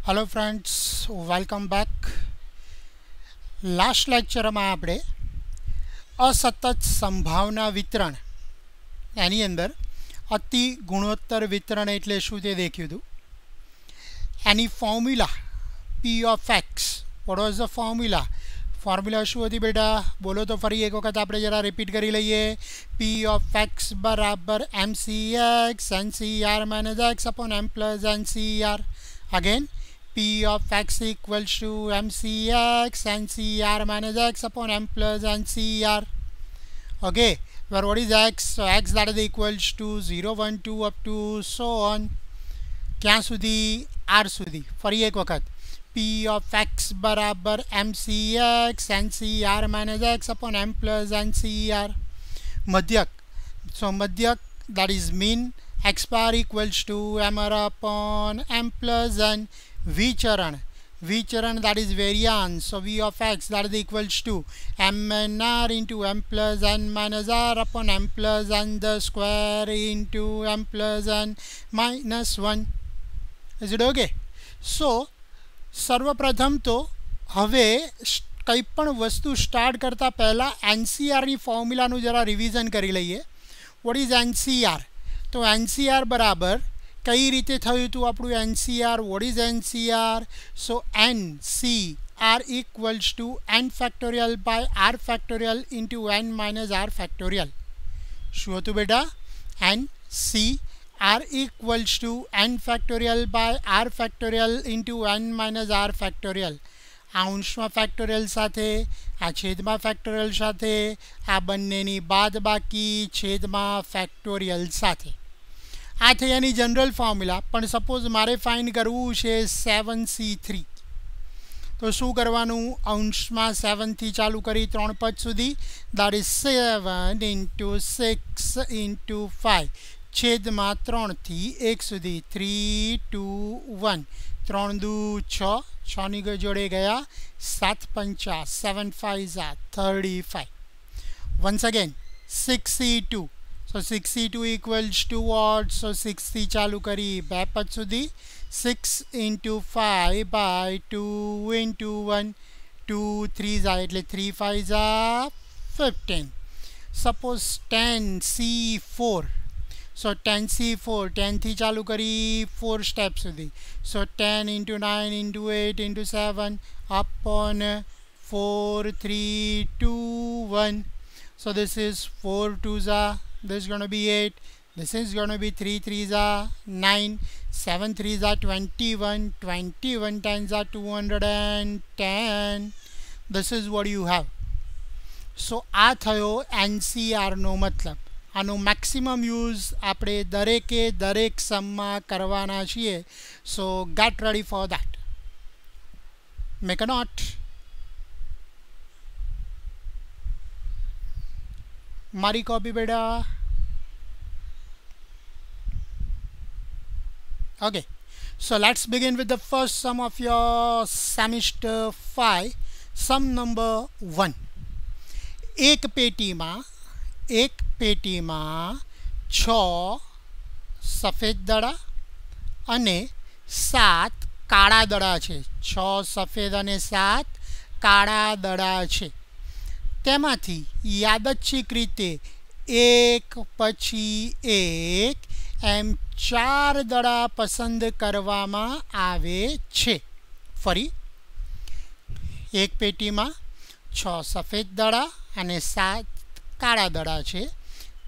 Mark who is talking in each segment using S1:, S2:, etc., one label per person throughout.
S1: Hello friends, welcome back. Last lecture में આપણે असतत संभावना वितरण એની અંદર અતિ ગુણોત્તર વિતરણ એટલે શું તે દેખ્યું હતું। એની formula P of x, what was the formula? Formula શું હતી બેટા? બોલો તો ફરી એક વખત આપણે જરા રિપીટ કરી લઈએ। P of x બરાબર mcx ncr minus x upon m plus ncr. Again, P of x equals to mcx ncr minus x upon m plus ncr. Okay, where what is x? So x that is equals to 0, 1, 2 up to so on. क्या સુધી? r સુધી. ફરી એક વખત P of x બરાબર mcx ncr minus x upon m plus ncr. મધ્યક, so મધ્યક that is mean, x bar equals to m r upon m plus n. વિચરણ, વિચરણ that is variance, so v of x that is equals to mnr into m plus n minus r upon m plus n the square into m plus n minus 1. Is it okay? So સર્વપ્રથમ તો હવે કંઈ પણ વસ્તુ start કરતાં પહેલાં એનસીઆરની ફોર્મ્યુલાનું જરા revision કરી લઈએ। What is NCR? તો એનસીઆર બરાબર કઈ રીતે થયું હતું આપણું NCR? What is NCR? So NCR equals to N factorial by R factorial into N minus R factorial. શું હતું બેટા? NC r equals to n factorial by r factorial into n minus r factorial. આ અંશમાં factorial સાથે, આ છેદમાં factorial સાથે, આ બંનેની બાદબાકી છેદમાં ફેક્ટોરિયલ સાથે. આ થઈ એની જનરલ ફોર્મ્યુલા. પણ સપોઝ મારે ફાઇન્ડ કરવું છે 7c3, તો શું કરવાનું? અંશમાં 7થી ચાલુ કરી 3 પદ સુધી, that is 7 into 6 into 5 છેદમાં 3 થી 1 સુધી, 3, 2, 1, 3 દુ 6, 6ની જોડે ગયા 7 પંચા, 7 5 35. Once again 6c2, so 6c2 equals to what? So 6 થી ચાલુ કરી 2 પદ સુધી, 6 into 5 by 2 into 1, 2 3 એટલે 3 5 15. Suppose 10c4, so 10c4, 10 થી ચાલુ કરી 4 સ્ટેપ સુધી, so 10 into 9 into 8 into 7 upon 4 3 2 1. So this is 4 2s are, this is going to be 8, this is going to be 3 3s are 9, 7 3s are 21, 21 10s are 210. This is what you have. So આ થયો NCR નો મતલબ. આનો maximum use આપણે દરેકે દરેક સમમાં કરવાના છીએ. So get ready for that. Make a note. મારી કોપી બેટા. Okay, so let's begin with the first sum of your semester 5, sum number 1. એક પેટીમાં 6 સફેદ દડા અને 7 કાળા દડા છે. 6 સફેદ અને 7 કાળા દડા છે. તેમાંથી યાદચ્છિક રીતે એક પછી એક એમ 4 દડા પસંદ કરવામાં આવે છે. ફરી, એક પેટીમાં 6 સફેદ દડા અને 7 કાળા દડા છે.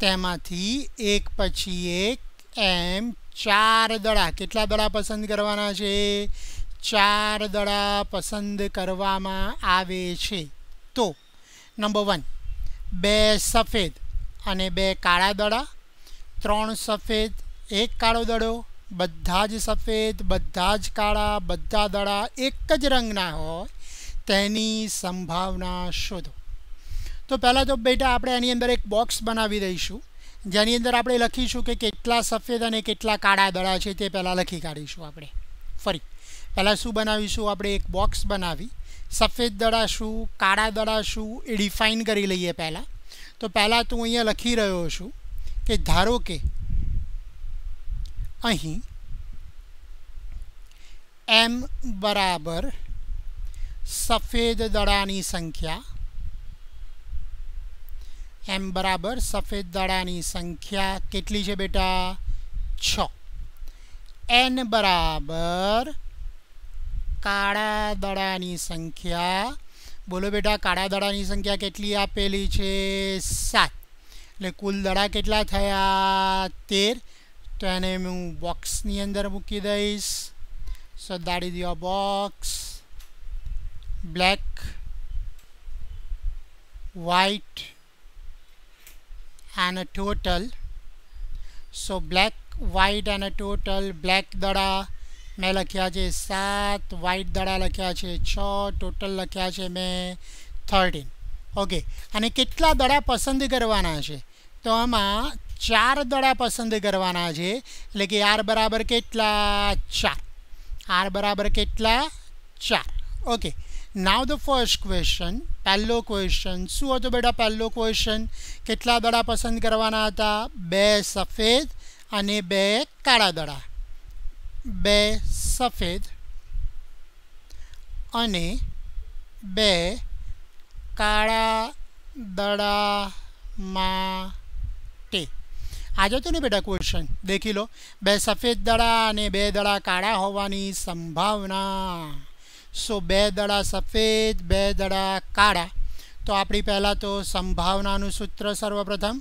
S1: તેમાંથી એક પછી એક એમ 4 દડા, કેટલા દડા પસંદ કરવાના છે? 4 દડા પસંદ કરવામાં આવે છે. તો નંબર 1, 2 સફેદ અને 2 કાળા દડા, 3 સફેદ 1 કાળો દડો, બધા જ સફેદ બધા જ કાળા બધા દડા એક જ રંગના હોય તેની સંભાવના શોધો. તો પહેલાં તો બેટા આપણે એની અંદર એક બોક્સ બનાવી દઈશું, જેની અંદર આપણે લખીશું કે કેટલા સફેદ અને કેટલા કાળા દડા છે તે પહેલાં લખી કાઢીશું આપણે. ફરી પહેલાં શું બનાવીશું? આપણે એક બોક્સ બનાવી સફેદ દડા શું, કાળા દડા શું એ ડિફાઇન કરી લઈએ પહેલાં. તો પહેલાં તો હું અહીંયા લખી રહ્યો છું કે ધારો કે અહીં m બરાબર સફેદ દડાની સંખ્યા m બરાબર સફેદ દડાની સંખ્યા કેટલી છે બેટા 6 n બરાબર કાળા દડાની સંખ્યા બોલો બેટા કાળા દડાની સંખ્યા કેટલી આપેલી છે 7 એટલે કુલ દડા કેટલા થયા 13 તો એને હું બોક્સની અંદર મૂકી દઈશ સો that is your box black white and a total so black white and a total black દડા મેં લખ્યા છે 7 white દડા લખ્યા છે 6 ટોટલ લખ્યા છે મેં 13 ઓકે અને કેટલા દડા પસંદ કરવાના છે તો આમાં 4 દડા પસંદ કરવાના છે એટલે કે r બરાબર કેટલા 4 r બરાબર કેટલા 4 okay now the first question પહેલો ક્વેશ્ચન શું હતો બેટા પહેલો ક્વેશ્ચન કેટલા દડા પસંદ કરવાના હતા 2 સફેદ અને 2 કાળા દડા 2 સફેદ અને 2 કાળા દડા માટે આ જતો ને બેટા ક્વેશ્ચન દેખી લો 2 સફેદ દડા અને 2 દડા કાળા હોવાની સંભાવના સો 2 દડા સફેદ 2 દડા કાળા તો આપણી પહેલાં તો સંભાવનાનું સૂત્ર સર્વપ્રથમ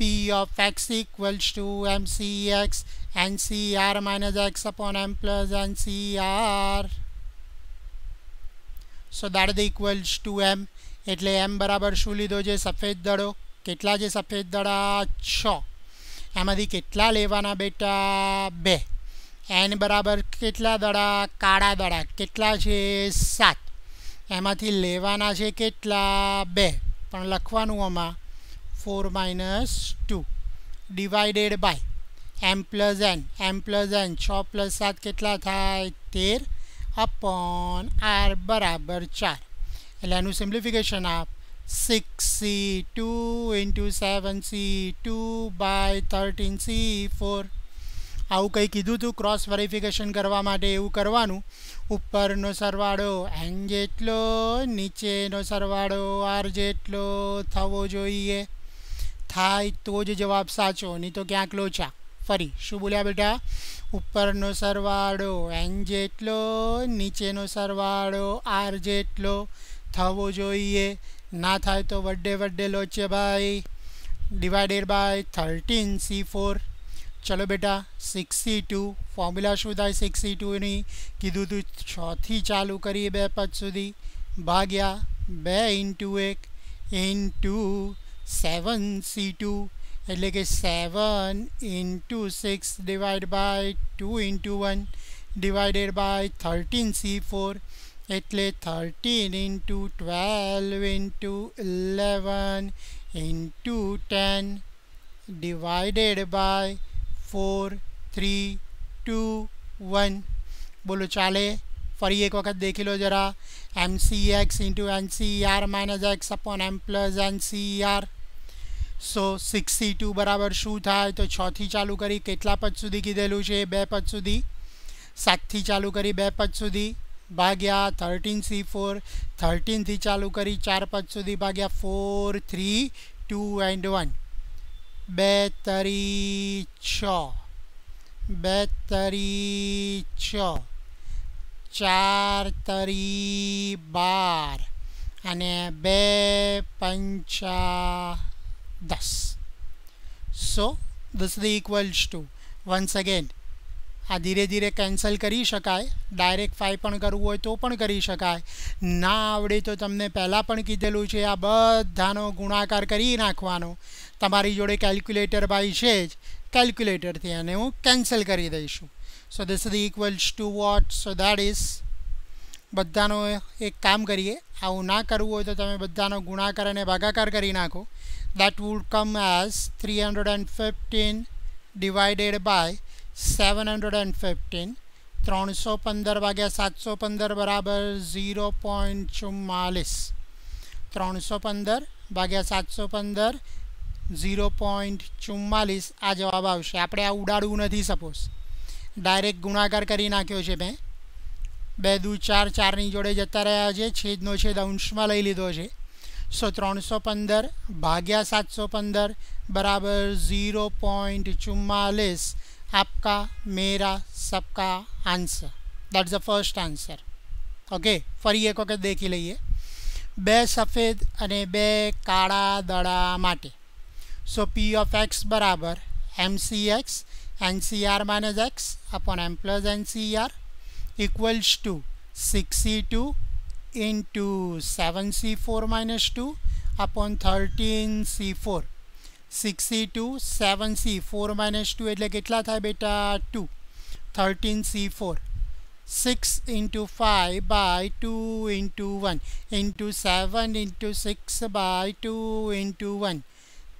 S1: P of x equals to mcx ncr minus x upon m plus ncr so that is equals to m એટલે m બરાબર શું લીધો છે સફેદ દડો કેટલા છે સફેદ દડા 6 એમાંથી કેટલા લેવાના બેટા 2 n બરાબર કેટલા દડા કાળા દડા કેટલા છે 7 એમાંથી લેવાના છે કેટલા 2 પણ લખવાનું આમાં 4 minus 2 divided by m plus n 6 plus 7 કેટલા થાય 13 upon r બરાબર 4 એટલે આનું સિમ્પ્લિફિકેશન આપ 6c2 into 7c2 by 13c4 આવું કંઈ કીધું હતું ક્રોસ વેરિફિકેશન કરવા માટે એવું કરવાનું ઉપરનો સરવાળો n જેટલો નીચેનો સરવાળો r જેટલો થવો જોઈએ થાય તો જ જવાબ સાચો નહીં તો ક્યાંક લોચા ફરી શું બોલ્યા બેટા ઉપરનો સરવાળો n જેટલો નીચેનો સરવાળો r જેટલો થવો જોઈએ ના થાય તો વડે લોચે ભાઈ ડિવાઇડેડ બાય 13c4 ચલો બેટા 6c2 ફોર્મ્યુલા શું થાય 6c2ની કીધું તું 6થી ચાલુ કરીએ 2 પદ સુધી ભાગ્યા 2 ઇન્ટુ 1 ઇન્ટુ 7c2 એટલે કે 7 into 6 divide by 2 into 1 divided by 13c4 એટલે 13 into 12 into 11 into 10 divided by 4 3 2 1 બોલો ચાલે ફરી એક વખત દેખી લો જરા mcx into ncr minus x upon m plus ncr સો 6c2 બરાબર શું થાય તો 6થી ચાલુ કરી કેટલા પદ સુધી કીધેલું છે 2 પદ સુધી 7થી ચાલુ કરી 2 પદ સુધી ભાગ્યા 13c4 13થી ચાલુ કરી 4 પદ સુધી ભાગ્યા 4 3 2 and 1 2 તરી 6 2 તરી 6 4 તરી 12 અને 2 પંચા 10 so this is equals to once again આ ધીરે ધીરે કેન્સલ કરી શકાય ડાયરેક્ટ 5 પણ કરવું હોય તો પણ કરી શકાય ના આવડે તો તમને પહેલાં પણ કીધેલું છે આ બધાનો ગુણાકાર કરી નાખવાનો તમારી જોડે કેલ્ક્યુલેટર ભાઈ છે જ કેલ્ક્યુલેટરથી આને હું કેન્સલ કરી દઈશું સો this is equals to what so that is બધાનો એક કામ કરીએ આવું ના કરવું હોય તો તમે બધાનો ગુણાકાર અને ભાગાકાર કરી નાખો that would come as 315 divided by 715 315 ભાગ્યા 715 બરાબર 0.44 315 ભાગ્યા 715 0.44 આ જવાબ આવશે આપણે આ ઉડાડવું નથી સપોઝ ડાયરેક્ટ ગુણાકાર કરી નાખ્યો છે મેં 2 દુ 4, 4ની જોડે જતા રહ્યા છે, છેદનો છેદ અંશમાં લઈ લીધો છે. સો 315 ભાગ્યા 715 बराबर 0.44 आपका मेरा सबका answer. That's the first answer. Okay, फरी एक वखत देखी लईए. 2 सफ़ेद અને 2 કાળા દડા માટે. सो P ऑफ x बराबर MCX NCR minus x upon M plus NCR equals to 6C2 into 7C4 minus 2 upon 13C4. 6C2 7C4 minus 2 એટલે કેટલા થાય બેટા 2. 13C4 6 into 5 by 2 into 1 into 7 into 6 by 2 into 1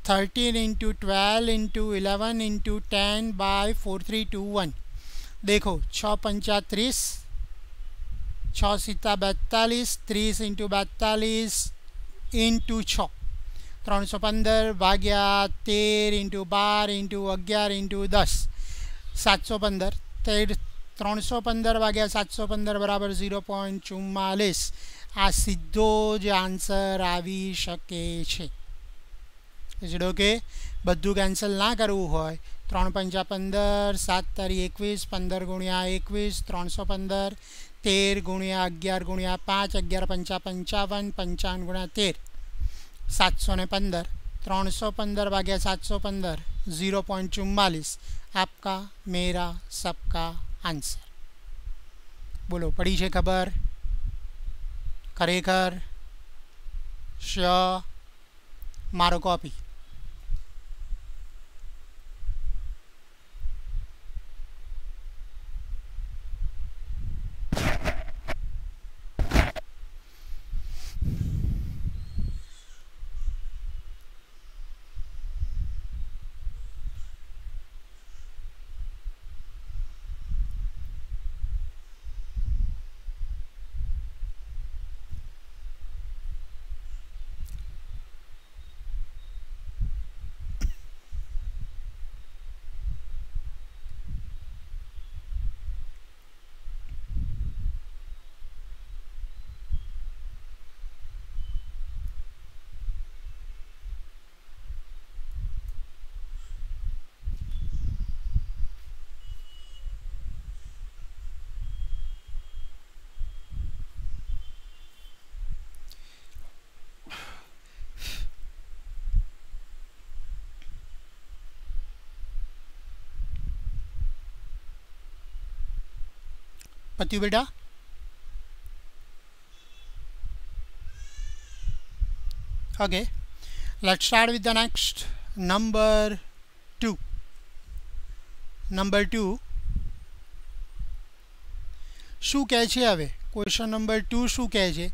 S1: 13 into 12 into 11 into 10 by 4 3 2 1. देखो 6 पंचा 30 6 Sita 42 30 into 42 into 6 315 भाग्या 13 into 12 into 11 into 10 715 315 भाग्या 715 बराबर 0.44. आ सीधो ज answer आवी शके छे. Is it okay? बधु कैंसल ना करवू होय 3 पंचा 15 7 तारी 21 15 गुणिया 21 315 13 गुणिया 11 गुणिया 5 11 पंचा 55 55 गुणिया 13 715 315 भाग्या 715 0.44 आपका मेरा सबका आंसर. बोलो पड़ी है खबर? खरेखर श्योर? मारो कॉपी. पत्यु बेटा? Okay, let's start with the next number 2. Number 2 શું કહે છે હવે? ક્વેશ્ચન નંબર 2 શું કહે છે?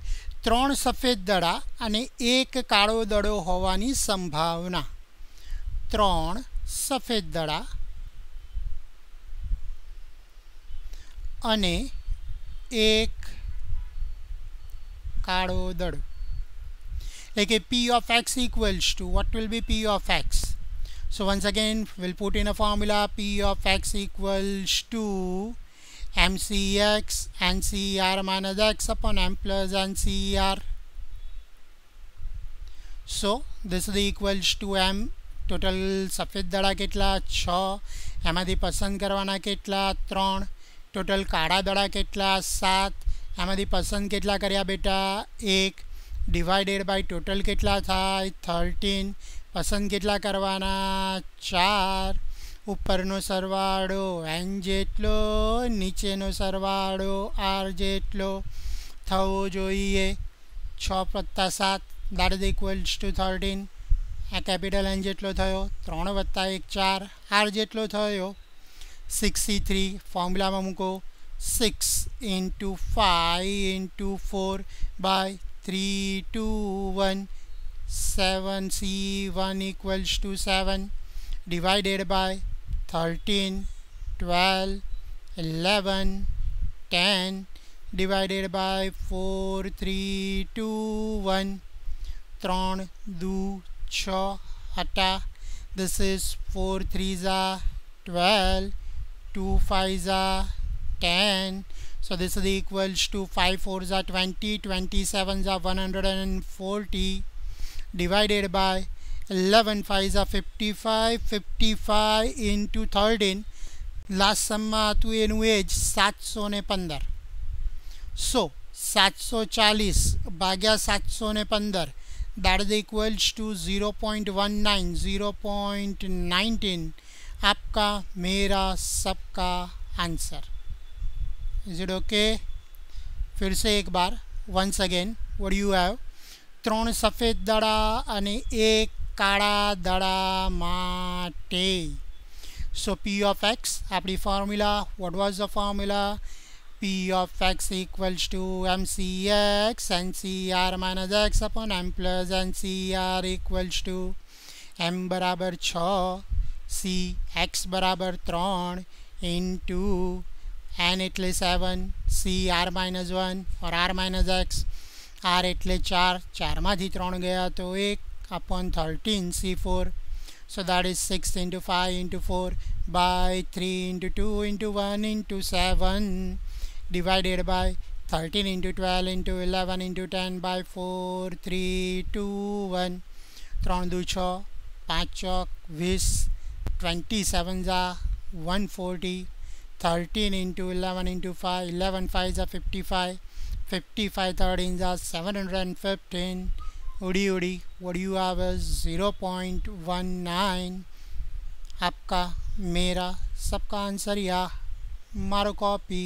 S1: 3 સફેદ દડા અને 1 કાળો દડો હોવાની સંભાવના. 3 સફેદ દડા અને 1 કાળો દડો. Like a P of x equals to, what will be P of x? So once again we'll put in a formula. P of x equals to MCX NCR minus x upon M plus NCR. So this is equals to M. Total સફેદ દડા કેટલા? 6. એમાંથી પસંદ કરવાના કેટલા? 3. Total કાળા દડા કેટલા? 7. એમાંથી પસંદ કેટલા કર્યા બેટા? 1. डिवाइडेड बाय टोटल केटला थाय? 13. पसंद केटला करवाना? 4. उपरनो सरवाळो n जेटलो, नीचेनो सरवाळो r जेटलो थवो जोईए. 6 + 7 दैट इज इक्वल्स टू 13. आ कैपिटल n जेटलो थयो. 3 + 1 4 r जेटलो थयो. 63 फॉर्म्युला में मूको. 6 × 5 × 4 bye 3 2 1 7 C1 equals to 7 divided by 13 12 11 10 divided by 4 3 2 1 3 2 6 हटा. This is 4 3s are 12 2 5s are 10. So this is equals to 5 4s are 20, 27s are 140 divided by 11 5s are 55, 55 into 13. Last સમમાં હતું એનું એજ 715. સો 740 ભાગ્યા 715 that is equals to 0.19, 0.19 आपका मेरा सबका answer. Is it okay? फिर से एक बार once again what you have 3 સફેદ દડા અને 1 કાળા દડા માટે. So P of x, આપણી formula, what was the formula? P of x equals to mcx ncr minus x upon m plus ncr equals to m बराबर 6 c x बराबर 3 into n એટલે 7 c r minus 1 और r minus x r એટલે 4 4 માંથી 3 ગયા તો 1 upon 13 c4. So that is 6 into 5 into 4 by 3 into 2 into 1 into 7 divided by 13 into 12 into 11 into 10 by 4 3 2 1 3 2 6 5 Chowk 20 27 are 140 13 into 11 into 5 11 5s are 55 55 13s are 715. उड़ी उड़ी what you have is 0.19. आपका मेरा सबका answer या मारो copy.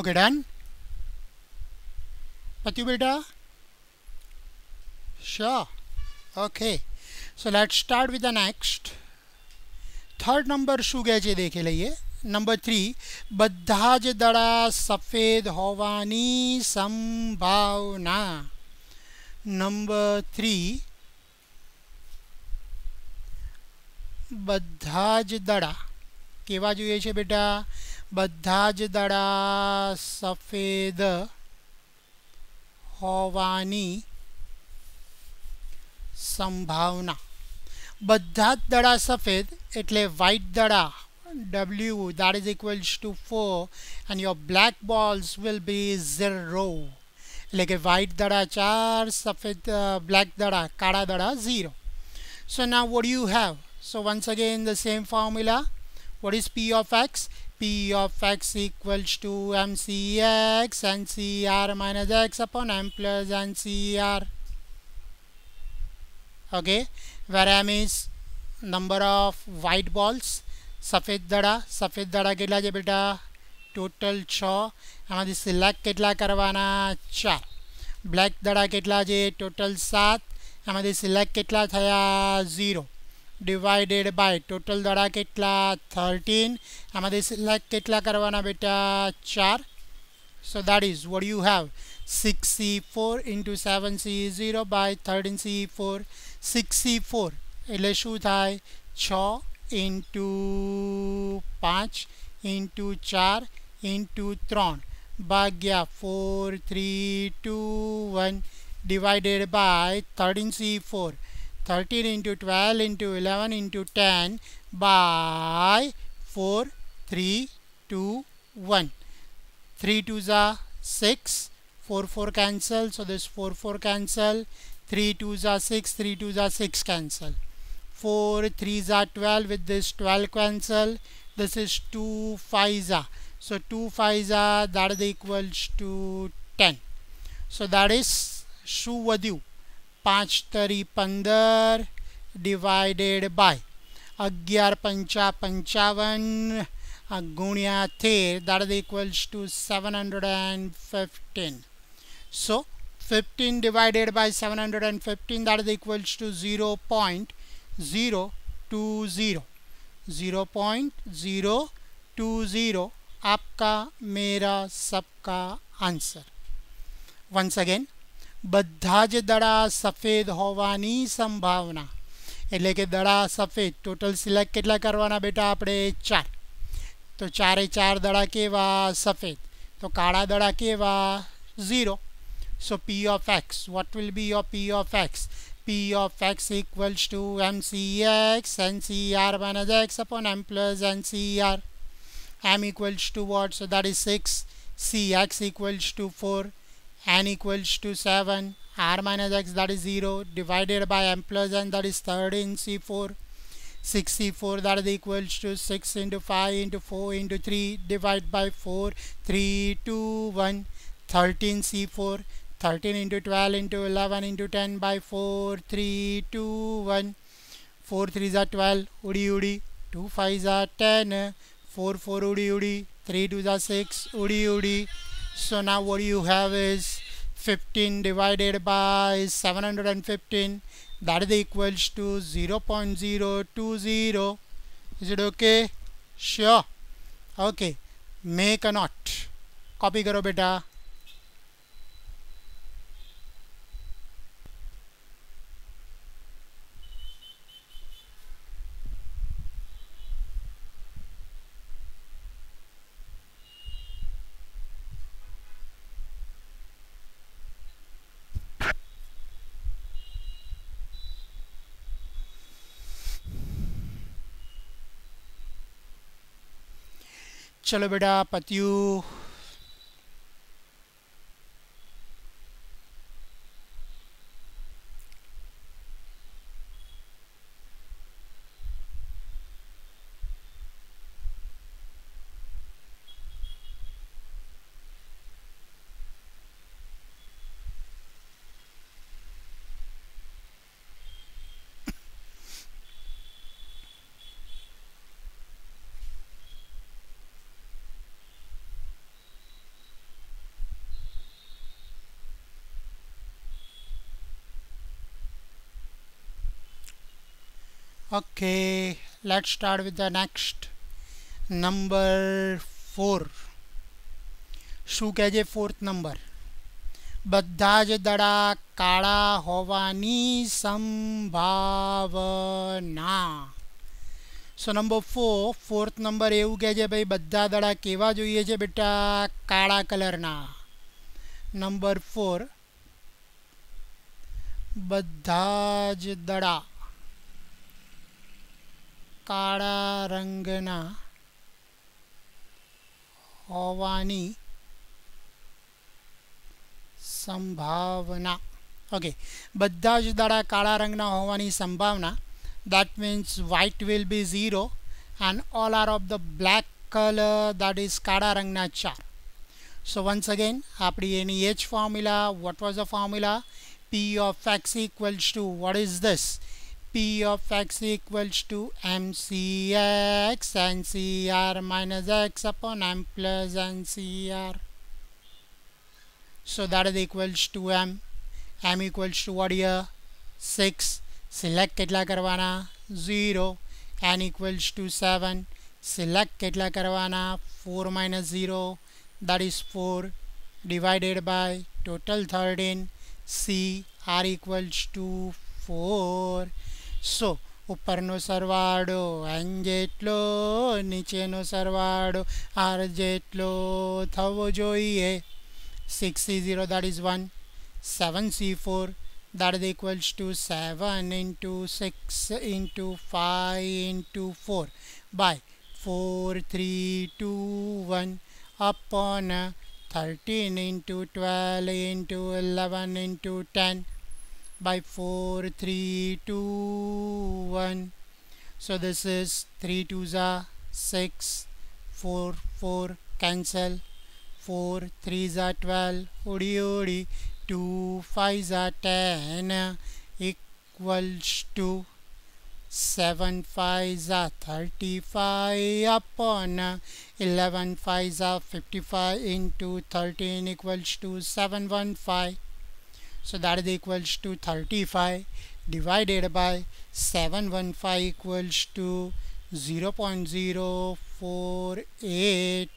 S1: Okay, done. Patu beta? Sure. Okay. So let's start with the next. Third number શું કહે છે દેખી લઈએ. નંબર 3 બધા જ દડા સફેદ હોવાની સંભાવના. નંબર 3 બધા જ દડા કેવા જોઈએ છે બેટા? બધા જ દડા સફેદ હોવાની સંભાવના. બધા જ દડા સફેદ એટલે white દડા W that is equals to 4 and your black balls will be 0. એટલે કે white દડા 4 સફેદ black દડા કાળા દડા 0. So now what do you have? So once again the same formula. What is P of x? P of x equals to mcx ncr minus x upon m plus ncr. Okay, where m is number of white balls. સફેદ દડા કેટલા છે બેટા? Total 6. આમાંથી select કેટલા કરવાના? 4. Black દડા કેટલા છે? ટોટલ 7. આમાંથી સિલેક્ટ કેટલા થયા? 0. divided by total દડા કેટલા? 13. આમાંથી સિલેક્ટ કેટલા કરવાના બેટા? 4. So that is what you have 6c4 into 7c0 by 13c4. 6c4 એટલે શું થાય? 6 into 5 into 4 into 3 ભાગ્યા 4 3 2 1 divided by 13c4. 13 into 12 into 11 into 10 by 4 3 2 1. 3 2s are 6. 4 4 cancel. So this 4 4 cancel. 3 2s are 6. 3 2s are 6 cancel. 4 3s are 12 with this 12 cancel. This is 2 5s are. So 2 5s are, that is equals to 10. So that is શું વધ્યું? 5 તરી 15 divided by 11 પંચા 55 ગુણ્યા 13, that is equals to 715. So 15 divided by 715, that is equals to 0.020. 0.020 आपका मेरा सबका answer. Once again, બધા જ દડા સફેદ હોવાની સંભાવના, એટલે કે દડા સફેદ ટોટલ સિલેક્ટ કેટલા કરવાના બેટા આપણે? 4. તો 4 એ 4 દડા કેવા? સફેદ. તો કાળા દડા કેવા? 0. So P of x, what will be your P of x? P of x equals to mcx ncr minus x upon m plus ncr. M equals to what? So that is 6. Cx equals to 4. N equals to 7. R minus x, that is 0, divided by m plus n, that is 13 c4. 6 c4, that is equals to 6 into 5 into 4 into 3, divide by 4. 3 2 1. 13 c4. 13 into 12 into 11 into 10 by 4. 3 2 1. 4 3s are 12. Udi udi. 2 5s are 10. 4 4 udi udi. 3 2s are 6. Udi udi. So now what you have is 15 divided by 715, that is equals to 0.020. Is it okay? Sure. Okay. Make a note. Copy करो बेटा. चलो बेटा पतियू. Okay, let's start with the next. Number 4. શું કહે છે fourth number? બધા જ દડા કાળા હોવાની સંભાવના. So number 4, fourth number એવું કહે છે ભાઈ બધા દડા કેવા જોઈએ છે બેટા? કાળા કલરના. Number 4, બધા જ દડા કાળા રંગના હોવાની સંભાવના. ઓકે, બધા જ દડા કાળા રંગના હોવાની સંભાવના. That means white will be 0 and all are of the black color, that is કાળા રંગના 4. So once again આપણી એની એ જ formula. What was the formula? P of x equals to, what is this? P of x equals to mcx ncr minus x upon m plus ncr. So that is equals to m. M equals to what here? 6. Select કેટલા કરવાના? 0. N equals to 7. Select કેટલા કરવાના? 4 minus 0, that is 4, divided by total 13. C, R equals to 4. So ઉપરનો સરવાળો n જેટલો, નીચેનો સરવાળો r જેટલો થવો જોઈએ. 6c0, that is 1. 7c4, that is equals to 7 into 6 into 5 into 4 by 4 3 2 1 upon 13 into 12 into 11 into 10 by 4 3 2 1. So this is 3 2s are 6 4 4 cancel 4 3s are 12 odi odi 2 5s are 10 equals to 7 5s are 35 upon 11 5s are 55 into 13 equals to 715. So that is equals to 35 divided by 715 equals to 0.048.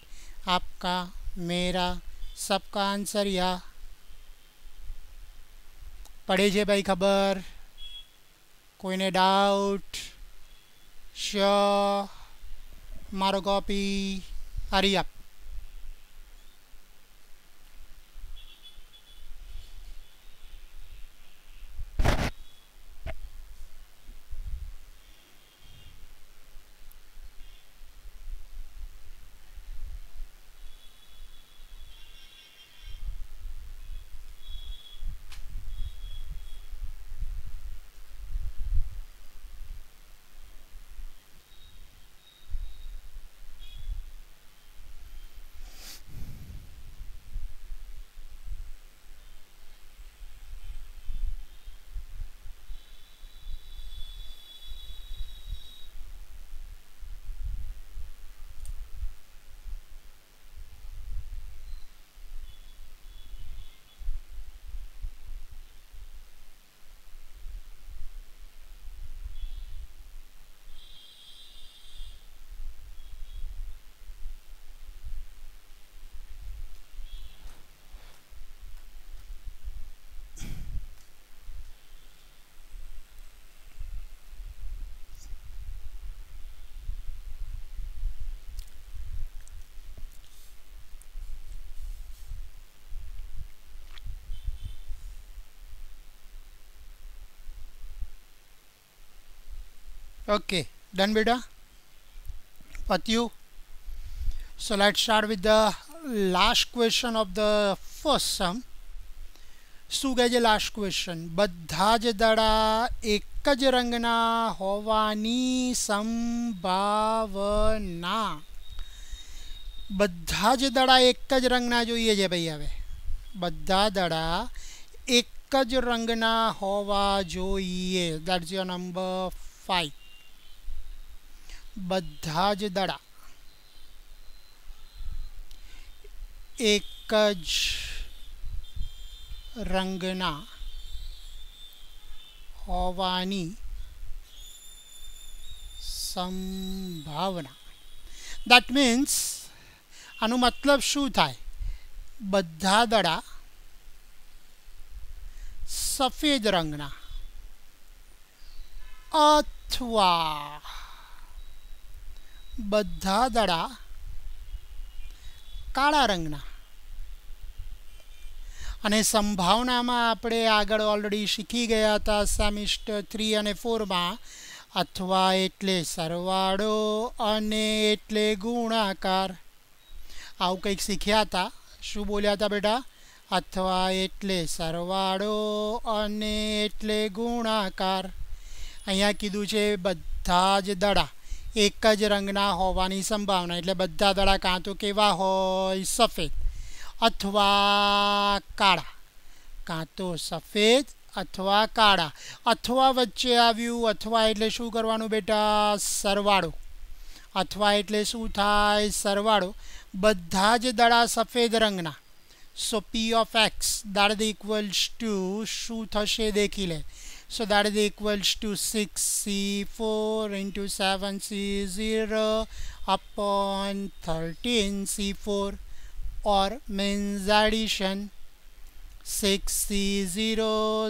S1: आपका मेरा सबका answer या पढ़े जे भाई खबर कोईने doubt sure मारो copy hurry up Okay, done beta. Patyu. So let's start with the last question of the first sum. શું કહે છે લાસ્ટ ક્વેશ્ચન બધા જ દડા એક જ રંગના હોવાની સંભાવના બધા જ દડા એક જ રંગના જોઈએ છે ભાઈ હવે બધા દડા એક જ રંગના હોવા જોઈએ દેટ્સ યોર નંબર 5 બધા જ દડા એક જ રંગના હોવાની સંભાવના that means આનો મતલબ શું થાય બધા દડા સફેદ રંગના અથવા બધા દડા કાળા રંગના અને સંભાવનામાં આપણે આગળ ઓલરેડી શીખી ગયા હતા સેમિસ્ટર 3 અને 4 માં અથવા એટલે સરવાળો અને એટલે ગુણાકાર આવું કંઈક શીખ્યા હતા શું બોલ્યા હતા બેટા અથવા એટલે સરવાળો અને એટલે ગુણાકાર અહીંયા કીધું છે બધા જ દડા એક જ રંગના હોવાની સંભાવના એટલે બધા દડા કાં તો કેવા હોય સફેદ अथवा काळा कां तो सफेद अथवा काळा अथवा वच्चे आव्युं अथवा एटले शुं करवानुं बेटा सरवाळो अथवा एटले शुं थाय सरवाळो बधा ज दड़ा सफेद रंगना सो p of x that is equals to शुं थशे देखी ले so that is equals to 6c4 into 7c0 upon 13c4 or means addition 6c0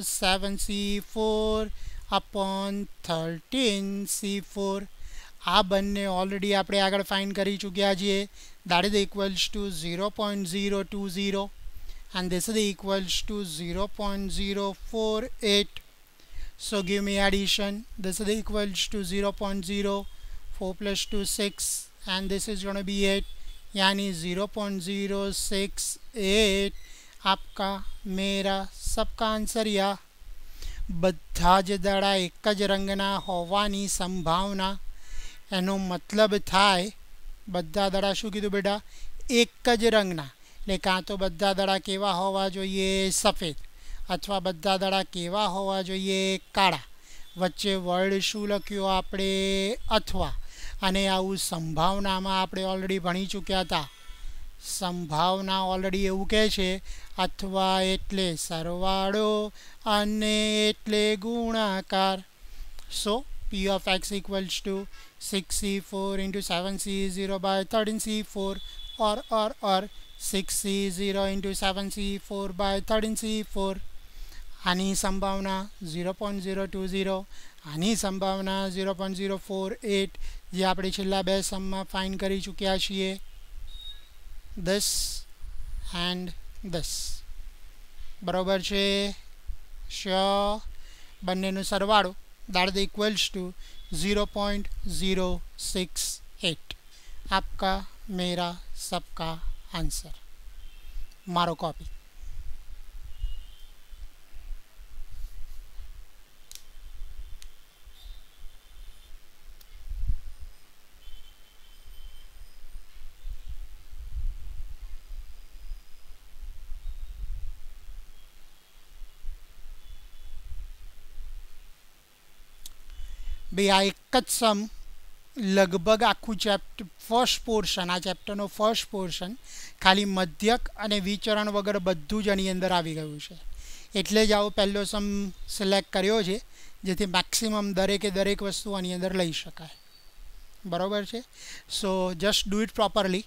S1: 7c4 upon 13c4 આ બંને ઓલરેડી આપણે આગળ ફાઇન્ડ કરી ચૂક્યા છીએ that is equals to 0.020 and this is equals to 0.048 so give me addition this is equals to 0.0 4 plus 2 6 and this is going to be 8 यानी 0.068 आपका मेरा सबका आंसर या બધા જ દડા એક જ રંગના હોવાની સંભાવના એનો મતલબ થાય બધા દડા શું કીધું બેટા એક જ રંગના એટલે કાં તો બધા દડા કેવા હોવા જોઈએ સફેદ અથવા બધા દડા કેવા હોવા જોઈએ કાળા વચ્ચે વર્ડ શું લખ્યો આપણે અથવા અને આવું સંભાવનામાં આપણે ઓલરેડી ભણી ચૂક્યા હતા સંભાવના ઓલરેડી એવું કહે છે અથવા એટલે સરવાળો અને એટલે ગુણાકાર સો p of x equals to 6c4 into 7c0 by 13c4 or 6c0 into 7c4 by 13c4 આની સંભાવના 0.020 આની સંભાવના 0.048 જે આપણે છેલ્લા બે સમમાં ફાઇન્ડ કરી ચૂક્યા છીએ this and this બરાબર છે શ્યોર બંનેનો સરવાળો that is equals to 0.068 आपका मेरा सबका आंसर मारो कॉपी भाई आ एक ज सम लगभग आखू चैप्टर फर्स्ट पोर्शन आ चैप्टरનો फर्स्ट पोर्शन खाली मध्यक અને વિચરણ વગર બધું જ આની અંદર આવી ગયું છે એટલે જ આવો પહેલો સમ સિલેક્ટ કર્યો છે જેથી મેક્સિમમ દરેકે દરેક વસ્તુ આની અંદર લઈ શકાય બરાબર છે સો just do it properly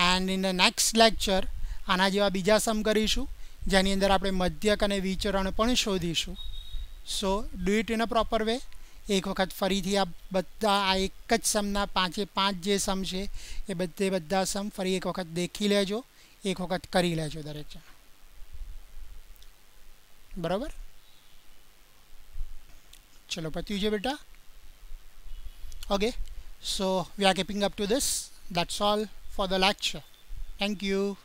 S1: and in the next lecture આના જેવા બીજા સમ કરીશું જેની અંદર આપણે મધ્યક અને વિચરણ પણ શોધીશું સો do it in a proper way एक वक्त फरीथी आ बधा आ एक ज समना पांचे पांच जे सम है ये बधा सम फरी एक वक्त देखी लेजो एक वक्त करी लेजो दरेक जण बराबर चलो पत्युं छे बेटा okay so we are keeping up to this that's all for the lecture thank you